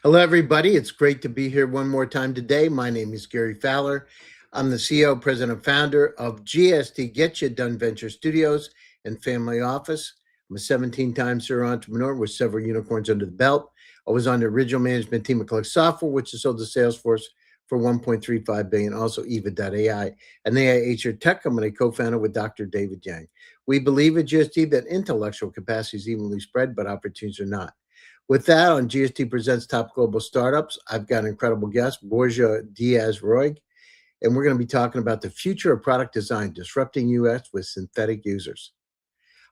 Hello, everybody. It's great to be here one more time today. My name is Gary Fowler. I'm the CEO, president, and founder of GST Get You Done Venture Studios and Family Office. I'm a 17-time serial entrepreneur with several unicorns under the belt. I was on the original management team of Collect Software, which is sold to Salesforce for $1.35 billion. Also, Eva.ai, an AI HR tech company co-founded with Dr. David Yang. We believe at GST that intellectual capacity is evenly spread, but opportunities are not. With that, on GST Presents Top Global Startups, I've got an incredible guest, Borja Díaz-Roig, and we're going to be talking about the future of product design, disrupting UX with synthetic users.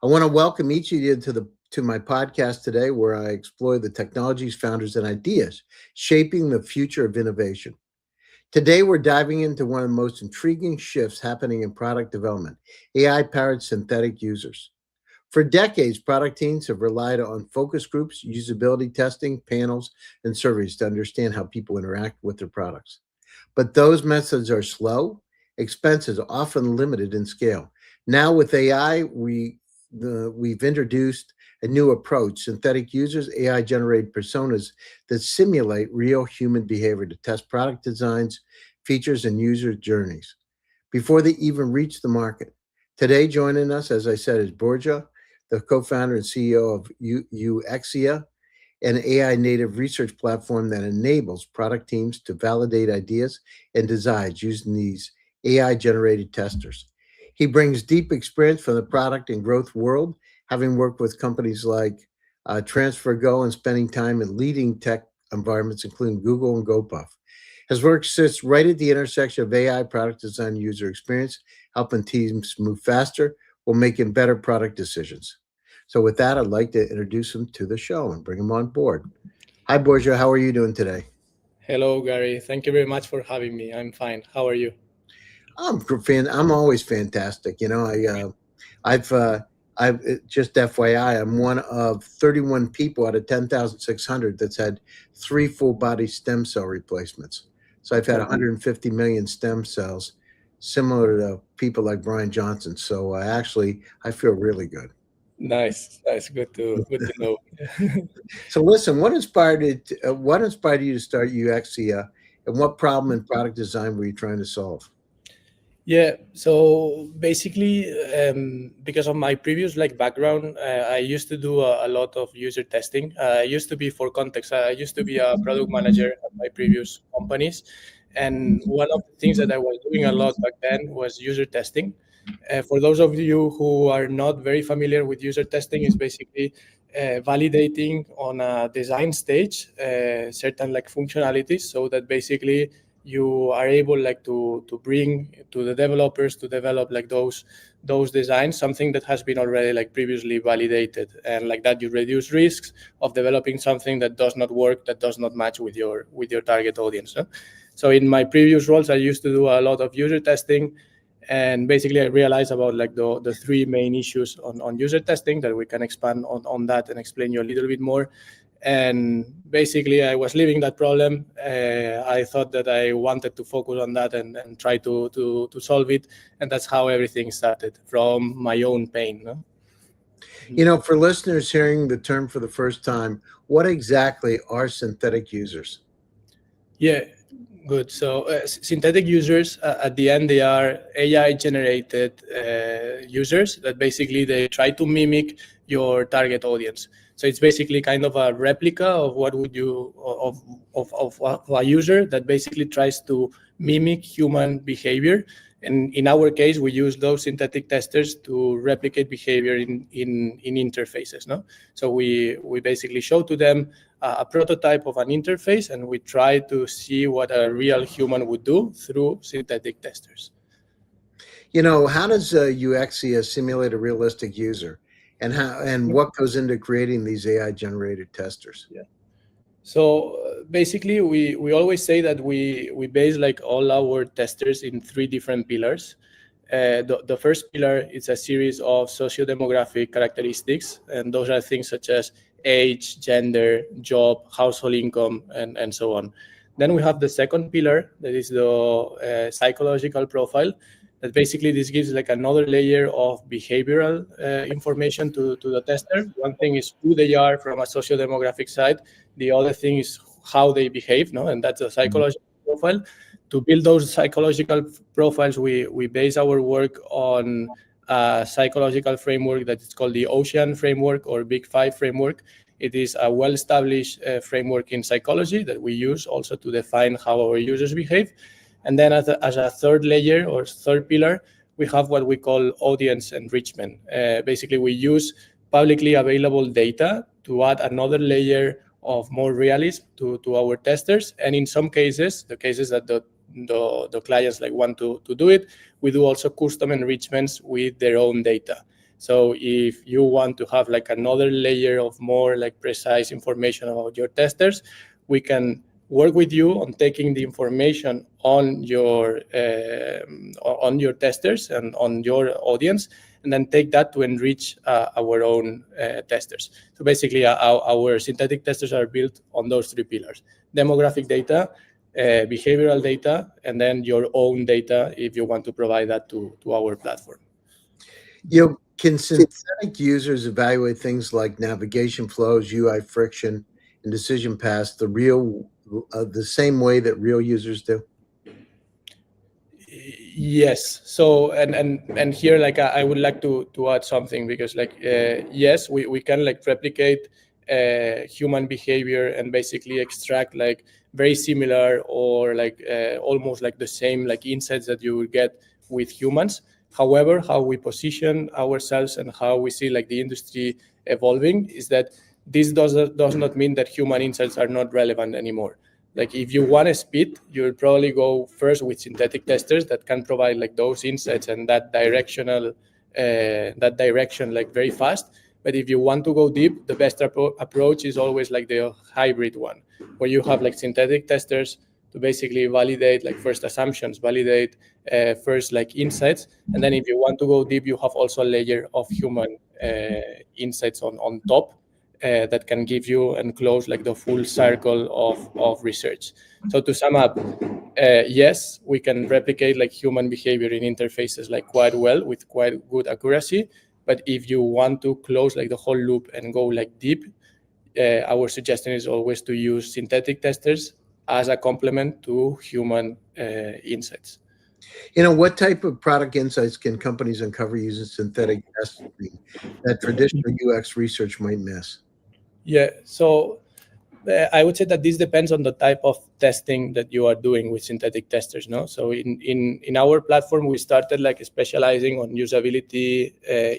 I want to welcome each of you to my podcast today, where I explore the technologies, founders, and ideas shaping the future of innovation. Today, we're diving into one of the most intriguing shifts happening in product development, AI-powered synthetic users. For decades, product teams have relied on focus groups, usability testing, panels, and surveys to understand how people interact with their products. But those methods are slow, expensive, often limited in scale. Now with AI, we've introduced a new approach, synthetic users, AI-generated personas that simulate real human behavior to test product designs, features, and user journeys before they even reach the market. Today, joining us, as I said, is Borja, the co-founder and CEO of Uxia, an AI-native research platform that enables product teams to validate ideas and designs using these AI-generated testers. He brings deep experience from the product and growth world, having worked with companies like TransferGo and spending time in leading tech environments, including Google and Gopuff. His work sits right at the intersection of AI, product design, and user experience, helping teams move faster while making better product decisions. So with that, I'd like to introduce him to the show and bring him on board. Hi, Borja. How are you doing today? Hello, Gary. Thank you very much for having me. I'm fine. How are you? I'm always fantastic. I've just FYI, I'm one of 31 people out of 10,600 that's had 3 full body stem cell replacements. So I've had 150 million stem cells, similar to people like Brian Johnson. So I feel really good. Nice. Good to know. So listen, what inspired you to start Uxia, and what problem in product design were you trying to solve? Yeah. So basically, because of my previous background, I used to do a lot of user testing. I used to be, for context, I used to be a product manager at my previous companies, and one of the things that I was doing a lot back then was user testing. For those of you who are not very familiar with user testing, is basically validating on a design stage certain functionalities, so that basically you are able to bring to the developers to develop those designs, something that has been already previously validated, and like that you reduce risks of developing something that does not work, that does not match with your target audience. So in my previous roles, I used to do a lot of user testing. And basically, I realized about the 3 main issues on user testing that we can expand on that and explain you a little bit more. And basically, I was living that problem. I thought that I wanted to focus on that and try to solve it. And that's how everything started, from my own pain. No? For listeners hearing the term for the first time, what exactly are synthetic users? Yeah. Good. So synthetic users, at the end, they are AI-generated users that basically they try to mimic your target audience. So it's basically kind of a replica of what would you of a user that basically tries to mimic human behavior. And in our case, we use those synthetic testers to replicate behavior in interfaces. No, so we basically show to them a prototype of an interface, and we try to see what a real human would do through synthetic testers. How does Uxia simulate a realistic user, and what goes into creating these AI-generated testers? Yeah. So basically, we always say that we base all our testers in 3 different pillars. The first pillar is a series of socio-demographic characteristics, and those are things such as age, gender, job, household income, and so on. Then we have the second pillar, that is the psychological profile, that basically this gives another layer of behavioral information to the tester. One thing is who they are from a socio-demographic side. The other thing is how they behave, no? And that's a psychological profile. To build those psychological profiles, we base our work on a psychological framework that is called the Ocean framework or Big Five framework. It is a well-established framework in psychology that we use also to define how our users behave. And then as a third layer or third pillar, we have what we call audience enrichment. Basically, we use publicly available data to add another layer of more realism to our testers. And in some cases, the cases that the clients like want to do it, we do also custom enrichments with their own data. So if you want to have like another layer of more like precise information about your testers, we can work with you on taking the information on your testers and on your audience, and then take that to enrich our own testers. So basically, our synthetic testers are built on those three pillars: demographic data, behavioral data, and then your own data if you want to provide that to our platform. Can synthetic users evaluate things like navigation flows, UI friction, and decision paths the same way that real users do? Yes. So and here, like I would like to add something, because like yes, we can like replicate human behavior and basically extract like very similar or like almost like the same like insights that you would get with humans. However, how we position ourselves and how we see like the industry evolving is that this does not mean that human insights are not relevant anymore. Like if you want speed, you'll probably go first with synthetic testers that can provide like those insights and that direction like very fast. But if you want to go deep, the best approach is always like the hybrid one, where you have like synthetic testers to basically validate like first assumptions, validate first like insights, and then if you want to go deep, you have also a layer of human insights on top. That can give you and close like the full circle of research. So to sum up, yes, we can replicate like human behavior in interfaces like quite well with quite good accuracy. But if you want to close like the whole loop and go like deep, our suggestion is always to use synthetic testers as a complement to human insights. What type of product insights can companies uncover using synthetic testing that traditional UX research might miss? Yeah, so I would say that this depends on the type of testing that you are doing with synthetic testers. No, so in our platform, we started like specializing on usability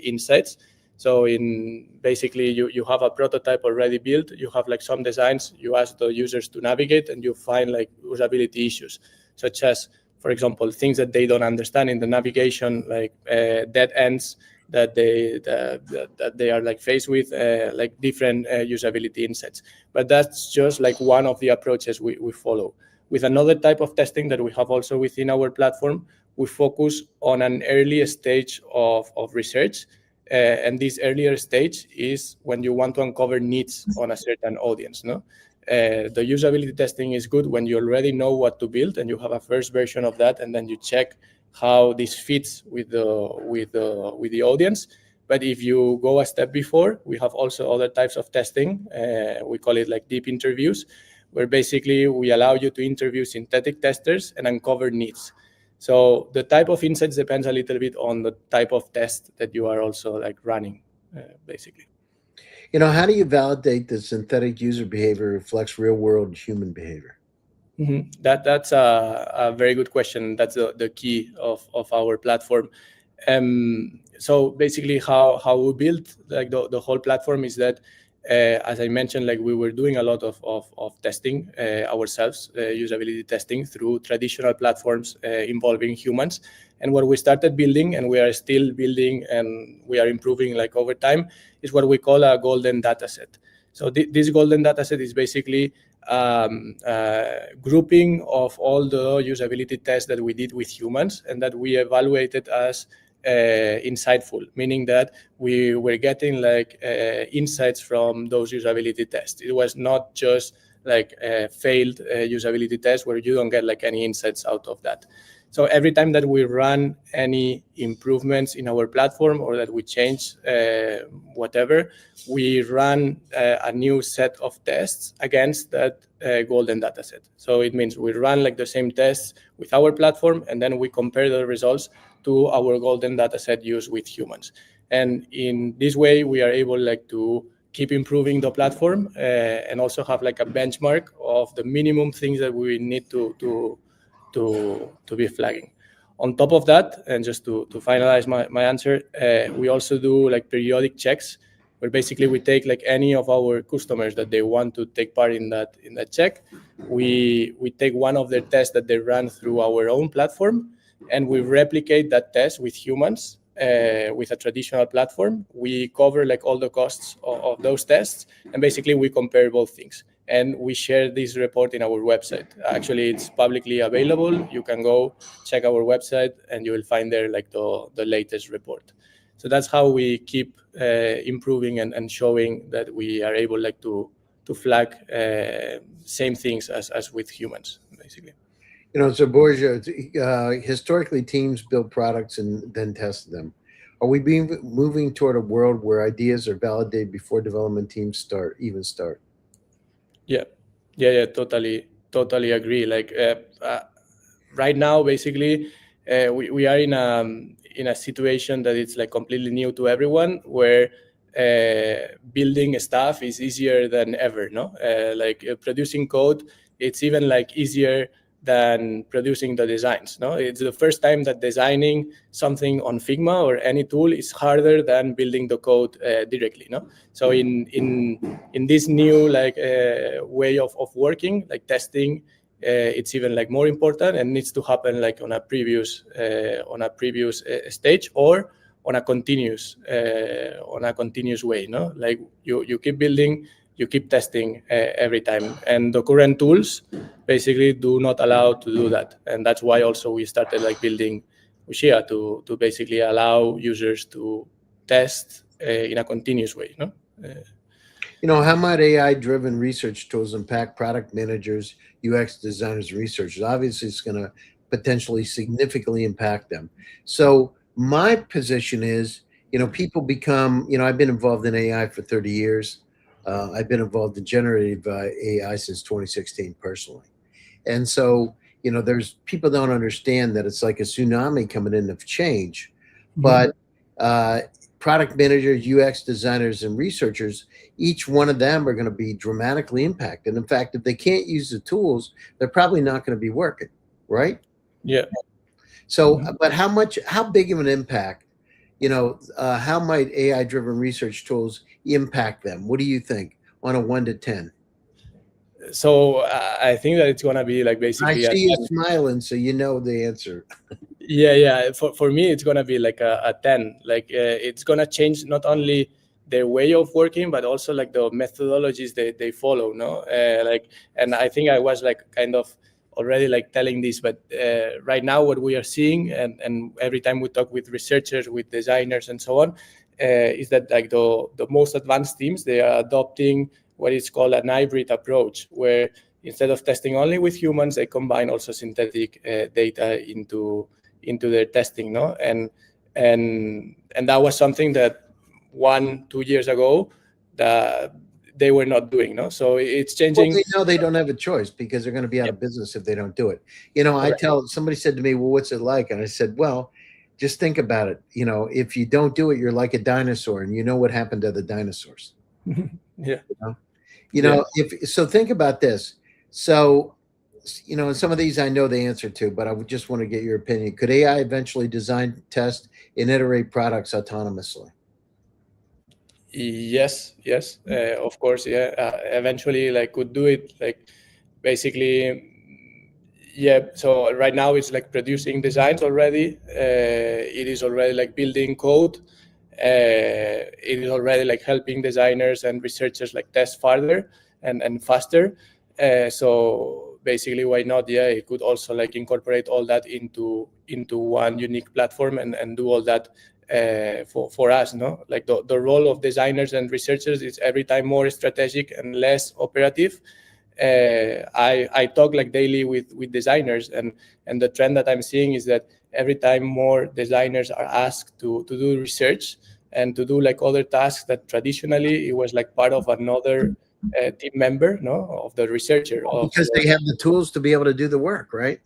insights. So in basically, you have a prototype already built. You have like some designs. You ask the users to navigate, and you find like usability issues, such as, for example, things that they don't understand in the navigation, like dead ends that they are like faced with, like different usability insights. But that's just like one of the approaches we follow. With another type of testing that we have also within our platform, we focus on an early stage of research. And this earlier stage is when you want to uncover needs on a certain audience. No, the usability testing is good when you already know what to build and you have a first version of that, and then you check how this fits with the audience. But if you go a step before, we have also other types of testing. We call it like deep interviews, where basically we allow you to interview synthetic testers and uncover needs. So the type of insights depends a little bit on the type of test that you are also like running, basically. How do you validate that synthetic user behavior reflects real world human behavior? Mm-hmm. That's a very good question. That's the key of our platform. So basically, how we built like the whole platform is that, as I mentioned, like we were doing a lot of testing ourselves, usability testing through traditional platforms involving humans. And what we started building, and we are still building, and we are improving like over time, is what we call a golden data set. So this golden data set is basically grouping of all the usability tests that we did with humans and that we evaluated as insightful, meaning that we were getting like insights from those usability tests. It was not just like failed usability tests where you don't get like any insights out of that. So every time that we run any improvements in our platform or that we change whatever, we run a new set of tests against that golden data set. So it means we run like the same tests with our platform, and then we compare the results to our golden data set used with humans. And in this way, we are able like to keep improving the platform and also have like a benchmark of the minimum things that we need to be flagging. On top of that, and just to finalize my answer, we also do like periodic checks where basically we take like any of our customers that they want to take part in that check. We take one of their tests that they run through our own platform, and we replicate that test with humans with a traditional platform. We cover like all the costs of those tests, and basically we compare both things. And we share this report in our website. Actually, it's publicly available. You can go check our website, and you will find there like the latest report. So that's how we keep improving and showing that we are able like to flag same things as with humans, basically. So Borja, historically teams build products and then test them. Are we moving toward a world where ideas are validated before development teams start? Yeah, totally agree. Like right now, basically, we are in a situation that it's like completely new to everyone, where building stuff is easier than ever. No, producing code, it's even like easier than producing the designs. No, it's the first time that designing something on Figma or any tool is harder than building the code directly. No, so in this new like way of working, like testing, it's even like more important and needs to happen like on a previous stage or on a continuous way. No, like you keep building, you keep testing every time, and the current tools basically do not allow to do that. And that's why also we started like building Uxia to basically allow users to test in a continuous way. No. How might AI-driven research tools impact product managers, UX designers, and researchers? Obviously, it's going to potentially significantly impact them. So my position is, people become, I've been involved in AI for 30 years. I've been involved in generative AI since 2016 personally. And so, there's people don't understand that it's like a tsunami coming in of change. But product managers, UX designers, and researchers, each one of them are going to be dramatically impacted. In fact, if they can't use the tools, they're probably not going to be working, right? Yeah. So, but how big of an impact, how might AI-driven research tools impact them? What do you think on a 1 to 10? So I think that it's going to be like basically. I see you smiling, so you know the answer. Yeah. For me, it's going to be like a 10. Like it's going to change not only their way of working, but also like the methodologies they follow. No, and I think I was like kind of already like telling this, but right now what we are seeing, and every time we talk with researchers, with designers, and so on, is that like the most advanced teams, they are adopting what is called an hybrid approach, where instead of testing only with humans, they combine also synthetic data into their testing. No, and that was something that 1-2 years ago that they were not doing. No, so it's changing. Well, they know they don't have a choice because they're going to be out of business if they don't do it. Somebody said to me, well, what's it like? And I said, well, just think about it. If you don't do it, you're like a dinosaur, and you know what happened to the dinosaurs. Yeah. So think about this. So, some of these I know the answer to, but I would just want to get your opinion. Could AI eventually design, test, and iterate products autonomously? Yes, of course. Yeah, eventually, like could do it. Like basically, yeah. So right now it's like producing designs already. It is already like building code. It is already like helping designers and researchers like test farther and faster. So basically, why not? Yeah, it could also like incorporate all that into one unique platform and do all that for us. No, like the role of designers and researchers is every time more strategic and less operative. I talk like daily with designers, and the trend that I'm seeing is that every time more designers are asked to do research and to do like other tasks that traditionally it was like part of another team member, no, of the researcher of Because they have the tools to be able to do the work, right?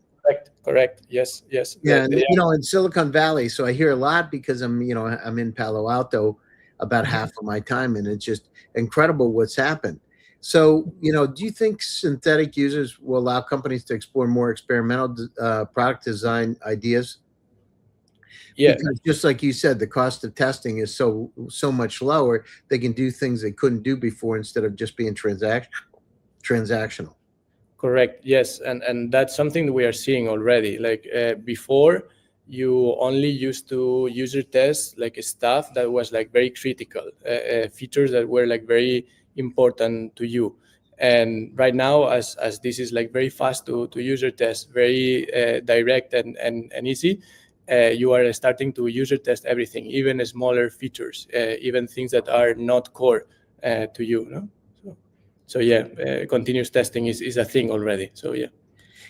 correct, yes. Yeah, and in Silicon Valley, so I hear a lot because I'm in Palo Alto about half of my time, and it's just incredible what's happened. So, do you think synthetic users will allow companies to explore more experimental product design ideas? Yeah, Because just like you said, the cost of testing is so much lower. They can do things they couldn't do before instead of just being transactional. correct, yes. And that's something that we are seeing already. Like before, you only used to user test like stuff that was like very critical, features that were like very important to you. And right now, as this is like very fast to user test, very direct and easy, you are starting to user test everything, even smaller features, even things that are not core to you, no? So yeah, continuous testing is a thing already. So yeah.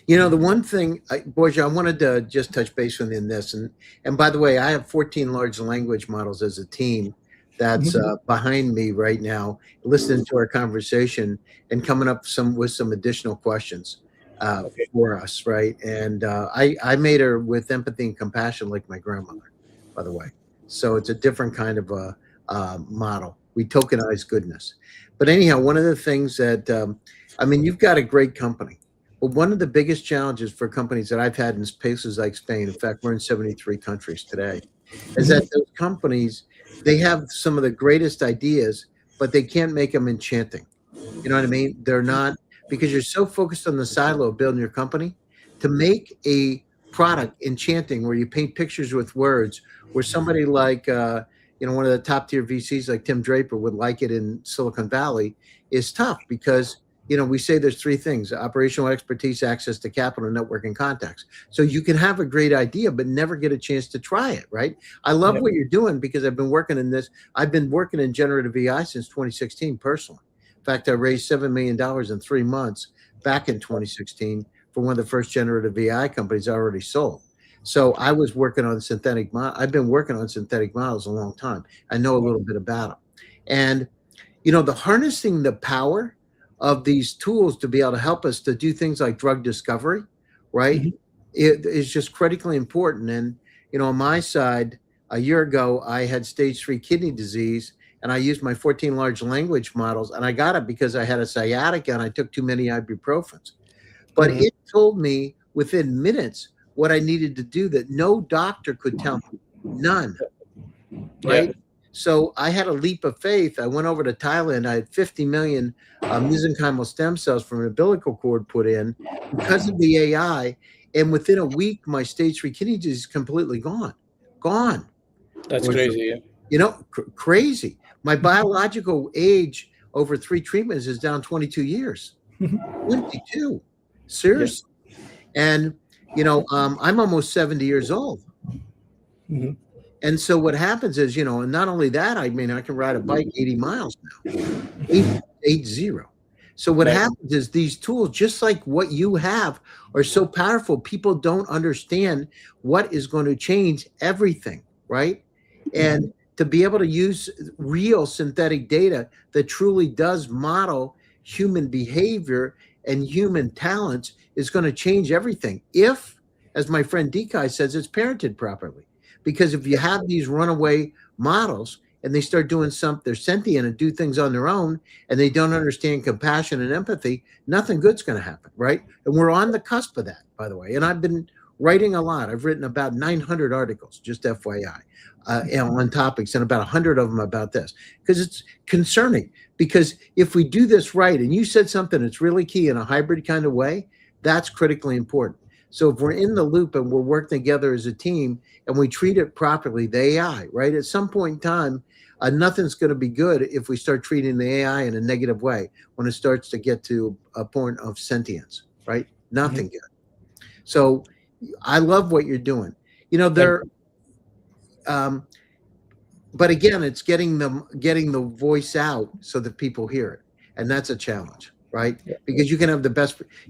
The one thing, Borja, I wanted to just touch base on in this, and by the way, I have 14 large language models as a team that's behind me right now, listening to our conversation and coming up with some additional questions Okay. for us, right? And I made her with empathy and compassion, like my grandmother, by the way. So it's a different kind of a model. We tokenize goodness, but anyhow, one of the things that you've got a great company. But one of the biggest challenges for companies that I've had in places like Spain, in fact, we're in 73 countries today, is that those companies, they have some of the greatest ideas, but they can't make them enchanting. You know what I mean? They're not, because you're so focused on the silo of building your company. To make a product enchanting where you paint pictures with words, where somebody like, one of the top tier VCs like Tim Draper would like it in Silicon Valley, is tough because we say there's three things: operational expertise, access to capital, network, and contacts. So you can have a great idea, but never get a chance to try it, right? I love what you're doing because I've been working in this. I've been working in generative AI since 2016 personally. In fact, I raised $7 million in 3 months back in 2016 for one of the first generative AI companies I already sold. So I was working on synthetic models. I've been working on synthetic models a long time. I know a little bit about them. And, the harnessing the power of these tools to be able to help us to do things like drug discovery, right? It is just critically important. And, on my side, a year ago, I had stage 3 kidney disease, and I used my 14 large language models, and I got it because I had a sciatica and I took too many ibuprofens. But it told me within minutes what I needed to do that no doctor could tell me. None. Right? Yeah. So I had a leap of faith. I went over to Thailand. I had 50 million mesenchymal stem cells from an umbilical cord put in because of the AI. And within a week, my stage 3 kidney disease is completely gone. Gone. That's crazy. Yeah. Crazy. My biological age over 3 treatments is down 22 years. 22. Seriously. And, I'm almost 70 years old. And so what happens is, and not only that, I can ride a bike 80 miles now, 80. So what happens is these tools, just like what you have, are so powerful. People don't understand what is going to change everything, right? And to be able to use real synthetic data that truly does model human behavior and human talents is going to change everything. If, as my friend Dekai says, it's parented properly. Because if you have these runaway models and they start doing something, they're sentient and do things on their own, and they don't understand compassion and empathy, nothing good's going to happen, right? And we're on the cusp of that, by the way. And I've been writing a lot. I've written about 900 articles, just FYI, on topics, and about 100 of them about this, because it's concerning. Because if we do this right, and you said something that's really key in a hybrid kind of way, that's critically important. So if we're in the loop and we're working together as a team and we treat it properly, the AI, right? At some point in time, nothing's going to be good if we start treating the AI in a negative way when it starts to get to a point of sentience, right? Nothing good. So I love what you're doing. But again, it's getting the voice out so that people hear it. And that's a challenge. right? Because you can have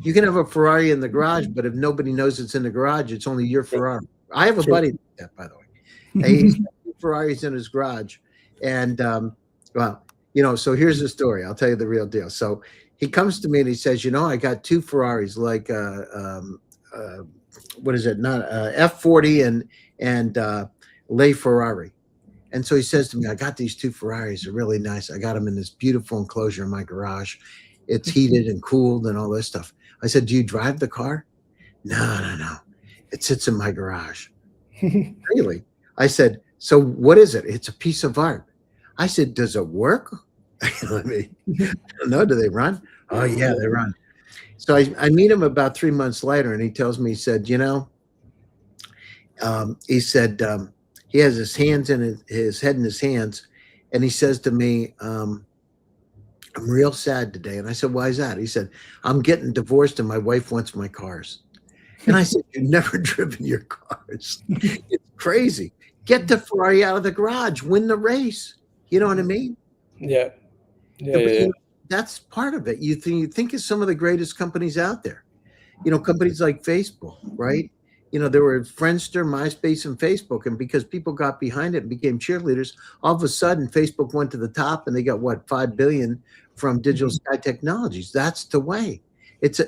you can have a Ferrari in the garage, but if nobody knows it's in the garage, it's only your True. Ferrari. I have a True. buddy like that, by the way. He's got two Ferraris in his garage, and well, so here's the story. I'll tell you the real deal. So he comes to me and he says, I got two Ferraris, like what is it? Not F40 and Le Ferrari. And so he says to me, I got these two Ferraris. They're really nice. I got them in this beautiful enclosure in my garage. It's heated and cooled and all this stuff. I said, do you drive the car? No. It sits in my garage. Really? I said, so what is it? It's a piece of art. I said, does it work? I don't know. Do they run? Oh, yeah, they run. So I meet him about 3 months later, and he tells me, he said, he has his hands in his head in his hands, and he says to me, I'm real sad today. And I said, why is that? He said, I'm getting divorced and my wife wants my cars. And I said, you've never driven your cars. It's crazy. Get the Ferrari out of the garage, win the race. You know what I mean? Yeah. That's part of it. You think of some of the greatest companies out there, companies like Facebook, right? There were Friendster, MySpace, and Facebook. And because people got behind it and became cheerleaders, all of a sudden Facebook went to the top and they got what, 5 billion from Digital Sky Technologies. That's the way. It's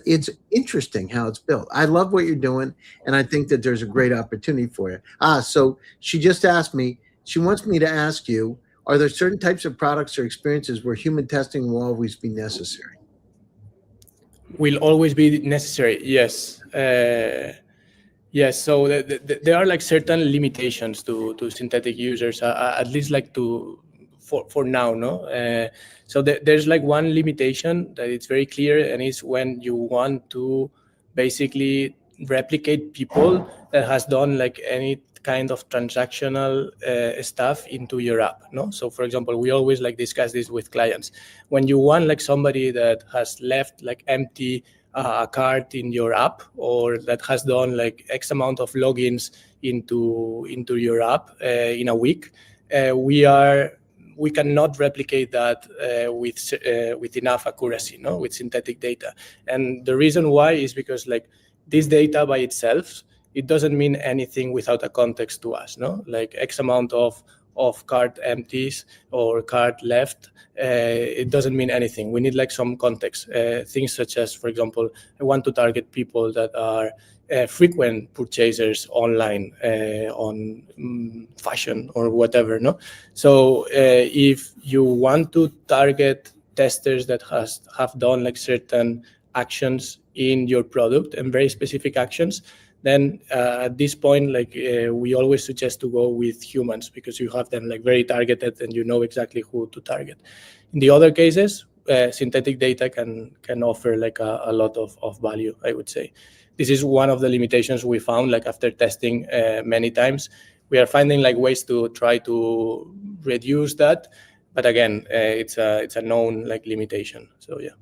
interesting how it's built. I love what you're doing, and I think that there's a great opportunity for you. So she just asked me, she wants me to ask you, are there certain types of products or experiences where human testing will always be necessary? Will always be necessary, yes. Yes, so there are like certain limitations to synthetic users, at least like for now, no? So there's like one limitation that it's very clear, and it's when you want to basically replicate people that has done like any kind of transactional stuff into your app, no? So for example, we always like discuss this with clients. When you want like somebody that has left like empty a card in your app, or that has done like X amount of logins into your app in a week, we cannot replicate that with enough accuracy, no, with synthetic data. And the reason why is because like this data by itself, it doesn't mean anything without a context to us, no? Like X amount of card empties or card left, it doesn't mean anything. We need like some context, things such as, for example, I want to target people that are frequent purchasers online on fashion or whatever, no? So if you want to target testers that have done like certain actions in your product and very specific actions, then at this point, like we always suggest to go with humans, because you have them like very targeted and you know exactly who to target. In the other cases, synthetic data can offer like a lot of value, I would say. This is one of the limitations we found, like after testing many times. We are finding like ways to try to reduce that, but again, it's a known like limitation. So yeah.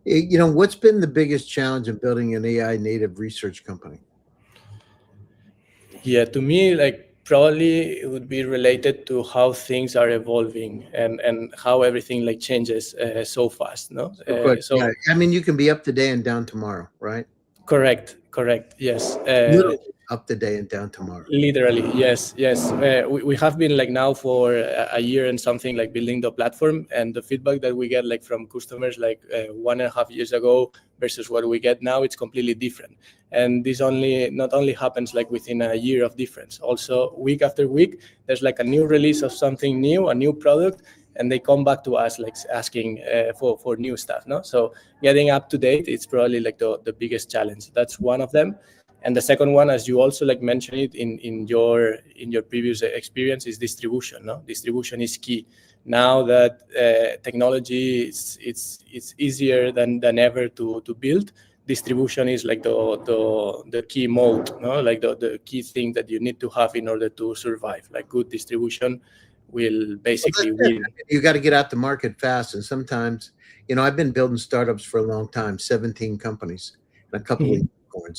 What's been the biggest challenge in building an AI native research company? Yeah, to me, like probably it would be related to how things are evolving and how everything like changes so fast, no? So yeah, I mean, you can be up today and down tomorrow, right? Correct, yes. Literally up today and down tomorrow. Literally, yes. We have been like now for a year and something like building the platform, and the feedback that we get like from customers like 1.5 years ago versus what we get now, it's completely different. And this not only happens like within a year of difference, also week after week, there's like a new release of something new, a new product, and they come back to us like asking for new stuff, no? So getting up to date, it's probably like the biggest challenge. That's one of them. And the second one, as you also like mentioned it in your previous experience, is distribution. No, distribution is key. Now that technology it's easier than ever to build, distribution is like the key mode. No, like the key thing that you need to have in order to survive. Like good distribution will basically win. You got to get out the market fast, and sometimes, I've been building startups for a long time, 17 companies, and a couple of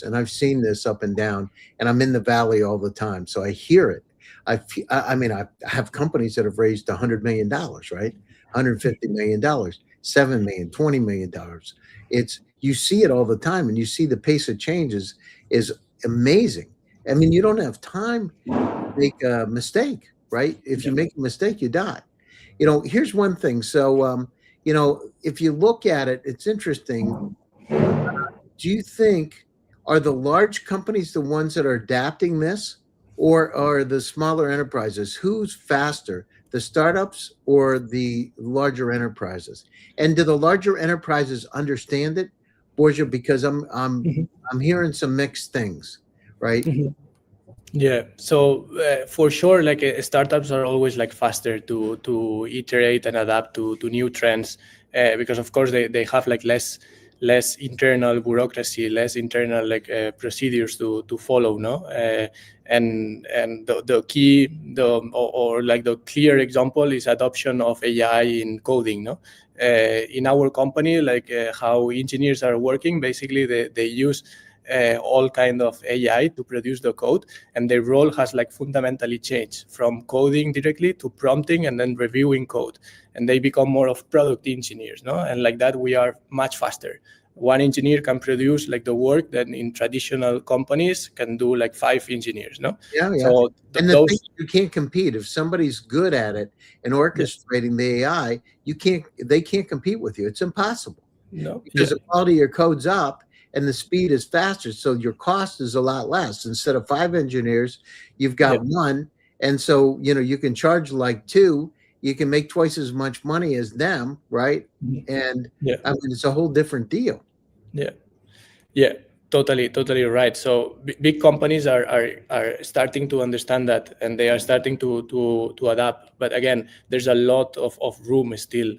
and I've seen this up and down, and I'm in the valley all the time, so I hear it. I mean, I have companies that have raised $100 million, right? $150 million. $7 million, $20 million. You see it all the time, and you see the pace of changes is amazing. I mean, you don't have time to make a mistake, right? If you make a mistake, you die. Here's one thing. So, if you look at it, it's interesting. Do you think, are the large companies the ones that are adapting this, or are the smaller enterprises? Who's faster, the startups or the larger enterprises? And do the larger enterprises understand it, Borja? Because I'm hearing some mixed things, right? Yeah, so for sure, like startups are always like faster to iterate and adapt to new trends, because of course they have like less internal bureaucracy, less internal like procedures to follow, no. And the key, or like the clear example is adoption of AI in coding, no. In our company, like how engineers are working, basically they use all kind of AI to produce the code, and their role has like fundamentally changed from coding directly to prompting and then reviewing code, and they become more of product engineers, no. And like that, we are much faster. One engineer can produce like the work that in traditional companies can do like 5 engineers, no. Yeah, yeah. So And the thing, those, you can't compete. If somebody's good at it and orchestrating the AI, they can't compete with you. It's impossible. no, Because the quality of your code's up and the speed is faster, so your cost is a lot less. Instead of 5 engineers, you've got one, and so you can charge like 2. You can make twice as much money as them, right? And I mean, it's a whole different deal. Yeah, totally right. So big companies are starting to understand that, and they are starting to adapt. But again, there's a lot of room still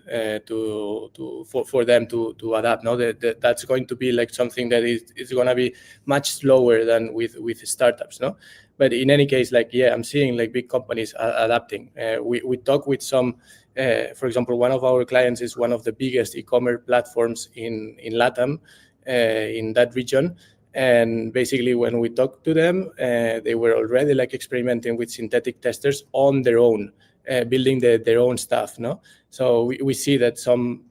for them to adapt. No, that's going to be like something that is going to be much slower than with startups. No, but in any case, like I'm seeing like big companies adapting. We talk with some. For example, one of our clients is one of the biggest e-commerce platforms in LATAM. In that region, and basically when we talked to them, they were already like experimenting with synthetic testers on their own, building their own stuff, no. So we see that some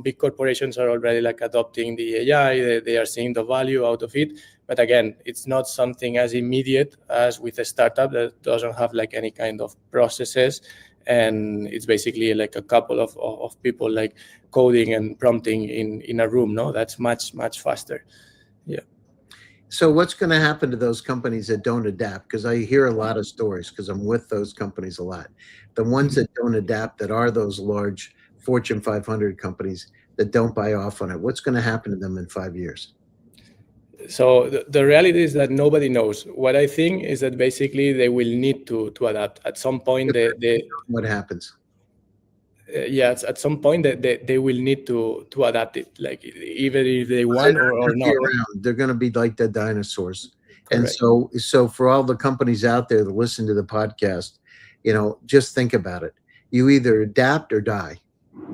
big corporations are already like adopting the AI. They are seeing the value out of it, but again, it's not something as immediate as with a startup that doesn't have like any kind of processes, and it's basically like a couple of people like coding and prompting in a room, no. That's much faster. So what's going to happen to those companies that don't adapt? Because I hear a lot of stories, because I'm with those companies a lot. The ones that don't adapt, that are those large Fortune 500 companies that don't buy off on it, what's going to happen to them in 5 years? So the reality is that nobody knows. What I think is that basically they will need to adapt at some point. What happens? At some point that they will need to adapt it, like even if they want or not. They're going to be like the dinosaurs. Correct. And so for all the companies out there that listen to the podcast, just think about it. You either adapt or die.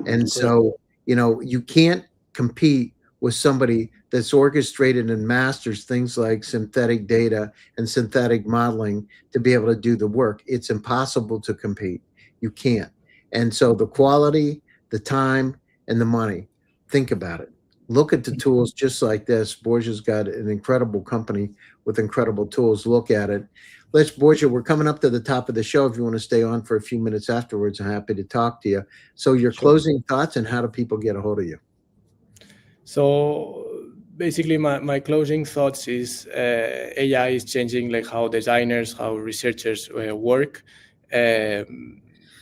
And so, you can't compete with somebody that's orchestrated and masters things like synthetic data and synthetic modeling to be able to do the work. It's impossible to compete. You can't. And so the quality, the time, and the money, think about it. Look at the tools just like this. Borja's got an incredible company with incredible tools. Look at it. Borja, we're coming up to the top of the show. If you want to stay on for a few minutes afterwards, I'm happy to talk to you. So your closing thoughts, and how do people get a hold of you? So basically my closing thoughts is AI is changing like how designers, how researchers work.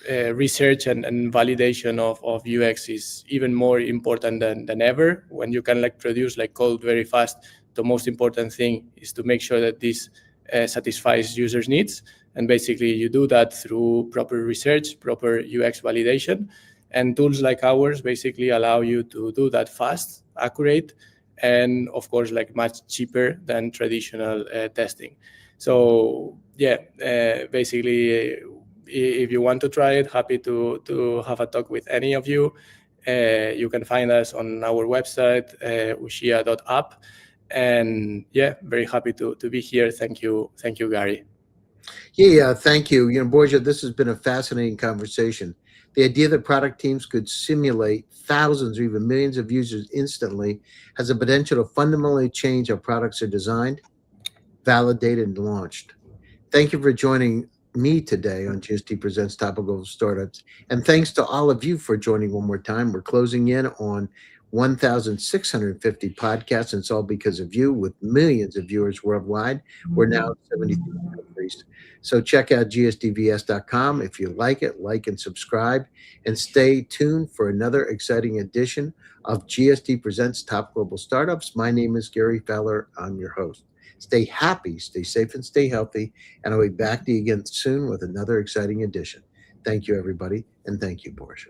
Research and validation of UX is even more important than ever. When you can like produce like code very fast, the most important thing is to make sure that this satisfies users' needs. And basically you do that through proper research, proper UX validation. And tools like ours basically allow you to do that fast, accurate, and of course like much cheaper than traditional testing. So basically if you want to try it, happy to have a talk with any of you. You can find us on our website, uxia.app. And very happy to be here. Thank you, Gary. Yeah, thank you. Borja, this has been a fascinating conversation. The idea that product teams could simulate thousands or even millions of users instantly has the potential to fundamentally change how products are designed, validated, and launched. Thank you for joining me today on GST Presents Topical Startups. And thanks to all of you for joining one more time. We're closing in on 1,650 podcasts, and it's all because of you with millions of viewers worldwide. We're now in 73 countries. So check out gsdvs.com. If you like it, like and subscribe, and stay tuned for another exciting edition of GST Presents Top Global Startups. My name is Gary Fowler. I'm your host. Stay happy, stay safe, and stay healthy. And I'll be back to you again soon with another exciting edition. Thank you, everybody. And thank you, Borja.